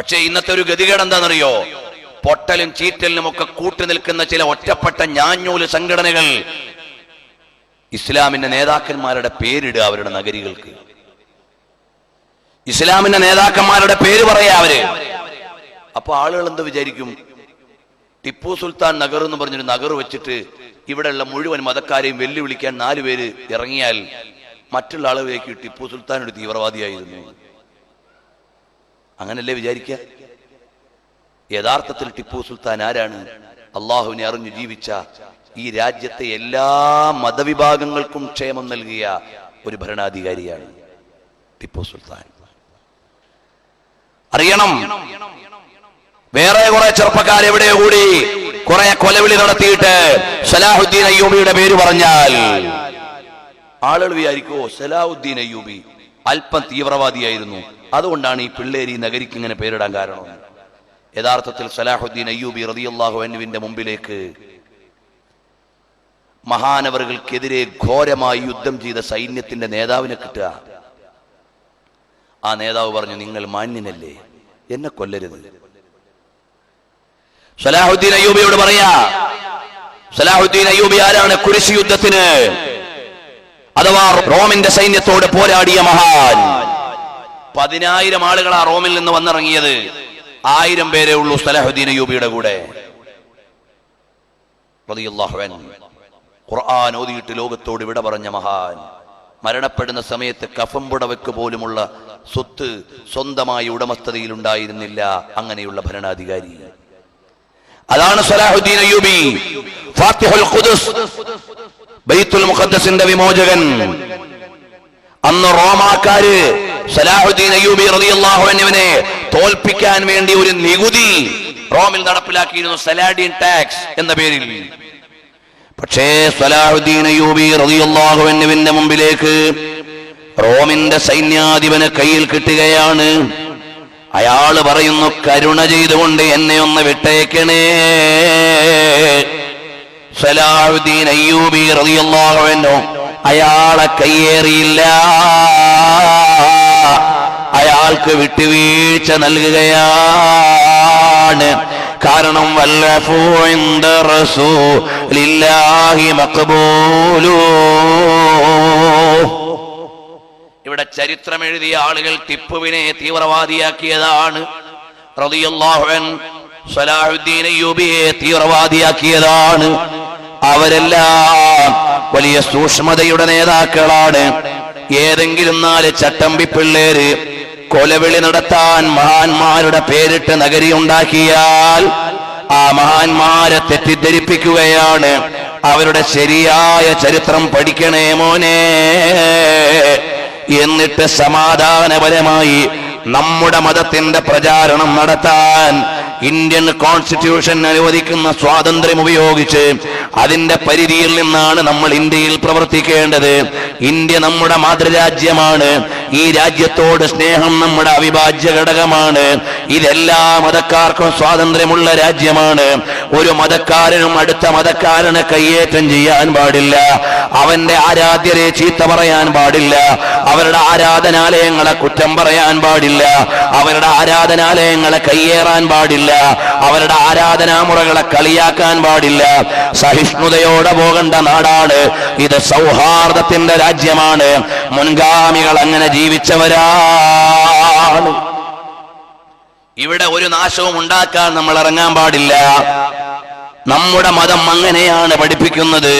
പക്ഷേ ഇന്നത്തെ ഒരു ഗതികേട് എന്താണെന്നറിയോ? പൊട്ടലും ചീറ്റലിനും ഒക്കെ കൂട്ടുനിൽക്കുന്ന ചില ഒറ്റപ്പെട്ട ഞാഞ്ഞൂല് സംഘടനകൾ ഇസ്ലാമിന്റെ നേതാക്കന്മാരുടെ പേരിടുക അവരുടെ നഗരികൾക്ക്. ഇസ്ലാമിന്റെ നേതാക്കന്മാരുടെ പേര് പറയാ അവര്. അപ്പൊ ആളുകൾ എന്ത് വിചാരിക്കും? ടിപ്പു സുൽത്താൻ നഗർ എന്ന് പറഞ്ഞൊരു നഗർ വെച്ചിട്ട് ഇവിടെയുള്ള മുഴുവൻ മതക്കാരെയും വെല്ലുവിളിക്കാൻ 4 പേര് ഇറങ്ങിയാൽ മറ്റുള്ള ആളുകളിലേക്ക് ടിപ്പു സുൽത്താൻ ഒരു തീവ്രവാദിയായിരുന്നു, അങ്ങനല്ലേ വിചാരിക്കുക? യഥാർത്ഥത്തിൽ ടിപ്പു സുൽത്താൻ ആരാണ്? അള്ളാഹുവിനെ അറിഞ്ഞു ജീവിച്ച ഈ രാജ്യത്തെ എല്ലാ മതവിഭാഗങ്ങൾക്കും ക്ഷേമം നൽകിയ ഒരു ഭരണാധികാരിയാണ് ടിപ്പു സുൽത്താൻ. അറിയണം. വേറെ കുറെ ചെറുപ്പക്കാർ എവിടെയോ കൂടി കുറെ കൊലവിളി നടത്തിയിട്ട് സലാഹുദ്ദീൻ അയ്യൂബിയുടെ പേര് പറഞ്ഞാൽ ആളുകൾ വിചാരിക്കുമോ സലാഹുദ്ദീൻ അയ്യൂബി അല്പം തീവ്രവാദിയായിരുന്നു, അതുകൊണ്ടാണ് ഈ പിള്ളേരി നഗരിക്ക് ഇങ്ങനെ പേരിടാൻ കാരണം. യഥാർത്ഥത്തിൽ സലാഹുദ്ദീൻ അയ്യൂബി റളിയല്ലാഹു അൻഹുവിന്റെ മുമ്പിലേക്ക് മഹാനവറുകൾക്കെതിരെ ഘോരമായി യുദ്ധം ചെയ്ത സൈന്യത്തിന്റെ നേതാവിനെ കിട്ടുക. ആ നേതാവ് പറഞ്ഞു, നിങ്ങൾ മാന്യനല്ലേ, എന്നെ കൊല്ലരുത്. സലാഹുദ്ദീൻ അയ്യൂബിയോട് പറയാ. സലാഹുദ്ദീൻ അയ്യൂബി ആരാണ്? കുരിശ് യുദ്ധത്തിന് അഥവാ റോമിന്റെ സൈന്യത്തോട് പോരാടിയ മഹാൻ. 10,000 ആളുകളാ റോമിൽ നിന്ന് വന്നിറങ്ങിയത്. 1000 പേരേ ഉള്ളൂ സലാഹുദ്ദീൻ അയ്യൂബിയുടെ കൂടെ. റളിയല്ലാഹു അൻഹു ഖുർആൻ ഓതിയിട്ട് ലോകത്തോട് വിട പറഞ്ഞ മഹാൻ. മരണപ്പെടുന്ന സമയത്ത് കഫം പുടവയ്ക്ക് പോലുമുള്ള സ്വത്ത് സ്വന്തമായി ഉടമസ്ഥതയിൽ ഉണ്ടായിരുന്നില്ല. അങ്ങനെയുള്ള ഭരണാധികാരി അതാണ് സലാഹുദ്ദീൻ അയ്യൂബി. ഫാത്തിഹുൽ ഖുദ്സ്, ബൈത്തുൽ മുഖദ്ദസിന്റെ വിമോചകൻ. അന്ന് റോമാക്കാര് സലാഹുദ്ദീൻ അയ്യൂബി റളിയല്ലാഹു അൻഹുവിനെ തോൽപ്പിക്കാൻ വേണ്ടി ഒരു നികുതി റോമിൽ നടപ്പിലാക്കിയിരുന്നു, സലാഡിൻ ടാക്സ് എന്ന പേരിൽ. പക്ഷേ സലാഹുദ്ദീൻ അയ്യൂബി റളിയല്ലാഹു അൻഹുവിന്റെ മുമ്പിലേക്ക് റോമിന്റെ സൈന്യാധിപനെ കയ്യിൽ കിട്ടുകയാണ്. അയാള് പറയുന്നു, കരുണ ചെയ്തുകൊണ്ട് എന്നെ ഒന്ന് വിട്ടേക്കണേ. സലാഹുദ്ദീൻ അയ്യൂബി റളിയല്ലാഹു അൻഹു അയാളെ കയ്യേറിയില്ല, അയാൾക്ക് വിട്ടുവീഴ്ച നൽകുകയാണ്. കാരണം വല്ലഫു ഇൻദ റസൂലില്ലാഹി മഖ്ബൂലു. ഇവിടെ ചരിത്രം എഴുതിയ ആളുകൾ ടിപ്പുവിനെ തീവ്രവാദിയാക്കിയതാണ്. റളിയല്ലാഹു അൻഹു സലാഹുദ്ദീൻ അയ്യൂബിയെ തീവ്രവാദിയാക്കിയതാണ്. അവരെല്ലാം വലിയ സൂക്ഷ്മതയുടെ നേതാക്കളാണ്. ഏതെങ്കിലും 4 ചട്ടമ്പി പിള്ളേര് കൊലവിളി നടത്താൻ മഹാന്മാരുടെ പേരിട്ട് നഗരി ഉണ്ടാക്കിയാൽ ആ മഹാന്മാരെ തെറ്റിദ്ധരിപ്പിക്കുകയാണ്. അവരുടെ ശരിയായ ചരിത്രം പഠിക്കണേ മോനെ, എന്നിട്ട് സമാധാനപരമായി നമ്മുടെ മതത്തിന്റെ പ്രചാരണം നടത്താൻ ഇന്ത്യൻ കോൺസ്റ്റിറ്റ്യൂഷൻ അനുവദിക്കുന്ന സ്വാതന്ത്ര്യം ഉപയോഗിച്ച് അതിന്റെ പരിധിയിൽ നിന്നാണ് നമ്മൾ ഇന്ത്യയിൽ പ്രവർത്തിക്കേണ്ടത്. ഇന്ത്യ നമ്മുടെ മാതൃരാജ്യമാണ്. ഈ രാജ്യത്തോട് സ്നേഹം നമ്മുടെ അവിഭാജ്യ ഘടകമാണ്. ഇതെല്ലാ മതക്കാർക്കും സ്വാതന്ത്ര്യമുള്ള രാജ്യമാണ്. ഒരു മതക്കാരനും അടുത്ത മതക്കാരനെ കയ്യേറ്റം ചെയ്യാൻ പാടില്ല. അവന്റെ ആരാധ്യരെ ചീത്ത പറയാൻ പാടില്ല. അവരുടെ ആരാധനാലയങ്ങളെ കുറ്റം പറയാൻ പാടില്ല. അവരുടെ ആരാധനാലയങ്ങളെ കയ്യേറാൻ പാടില്ല. അവരുടെ ആരാധനാമുറകളെ കളിയാക്കാൻ പാടില്ല. സഹിഷ്ണുതയോടെ പോകേണ്ട നാടാണ് ഇത്. സൗഹാർദ്ദത്തിന്റെ രാജ്യമാണ്. മുൻഗാമികൾ അങ്ങനെ ജീവിച്ചവരാണ്. ഇവിടെ ഒരു നാശവും ഉണ്ടാക്കാൻ നമ്മൾ ഇറങ്ങാൻ പാടില്ല. നമ്മുടെ മതം അങ്ങനെയാണ് പഠിപ്പിക്കുന്നത്.